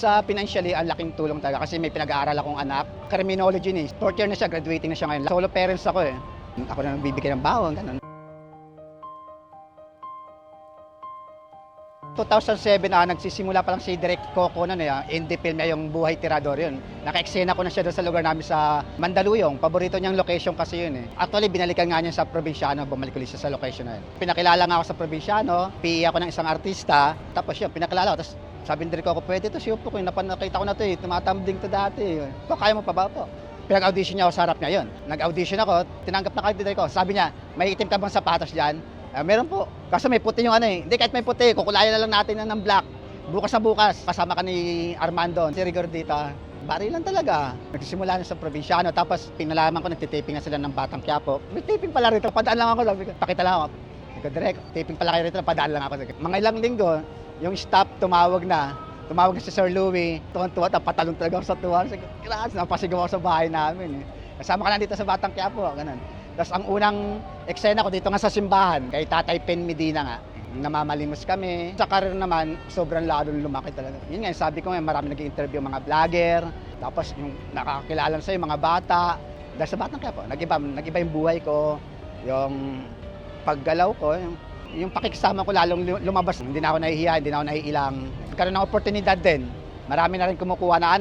Sa financially, ang laking tulong talaga kasi may pinag-aaral akong anak. Criminology ni. Fourth year na siya, graduating na siya ngayon. Solo parents ako eh. Ako na nagbibigay ng bawang, ganun. 2007 nagsisimula pa lang si Direk Coco na indie film niya yung Buhay Tirador yun. Naka-eksena ko na siya doon sa lugar namin sa Mandaluyong. Paborito niyang location kasi yun eh. Actually, binalikan nga niya sa Probinsyano, bumalik ulit siya sa location na yun. Pinakilala nga ako sa Probinsyano, PE ako ng isang artista, tapos yun, pinakilala ko. Tapos sabi ni Direk Coco, pwede to si Upo ko, nakita ko na to eh, tumatambling to dati. So, kaya mo pa ba po? Pinag-audition niya ako sa harap niya yun. Nag-audition ako, tinanggap na kagad ko. Sabi niya, may itim ka bang sapatos dyan? Meron po. Kaso may puti yung ano eh. Hindi, kahit may puti, kukulayan na lang natin ng black. Bukas na bukas, kasama ka ni Armando, si Rigor dito. Bari lang talaga. Nagsisimula na sa Probinsyano, tapos pinalaman ko, nagtitaping na sila ng Batang Quiapo. May taping pala rito, padaan lang ako. Sabi ko, pakita lang ako. Sabi ko, Direk, taping pala kayo rito, padaan lang ako. Mga ilang linggo, yung staff tumawag na si Sir Louie. Tuwan-tuwa, patalong talaga ako sa tuwa. Sabi ko, grabe, napasigaw ako sa bahay namin eh. Kasama ka lang dito sa Batang Quiapo, ganun. Tapos ang unang eksena ko dito nga sa simbahan, kay Tatay Pen Medina nga, namamalimos kami. Sa career naman, sobrang lalong lumaki talaga. Yun nga, sabi ko nga, marami nag-interview mga vlogger, tapos yung nakakilala sa'yo, mga bata. Dahil sa Batang Quiapo, nag-iba yung buhay ko, yung paggalaw ko, yung pakikisama ko lalong lumabas. Hindi na ako nahihiya, hindi na ako nahiilang. Nagkaroon ng oportunidad din. Marami na rin kumukuha na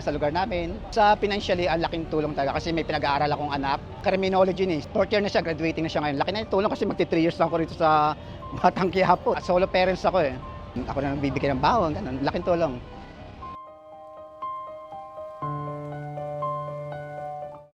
sa lugar namin. Sa financially, ang laking tulong talaga kasi may pinag-aaral akong anak. Criminology ni. Fourth year na siya, graduating na siya ngayon. Laki na yung tulong kasi magti 3 years lang ako rito sa Batang Quiapo. Solo parents ako eh. Ako na nagbibigay ng bawang, ganun. Laking tulong.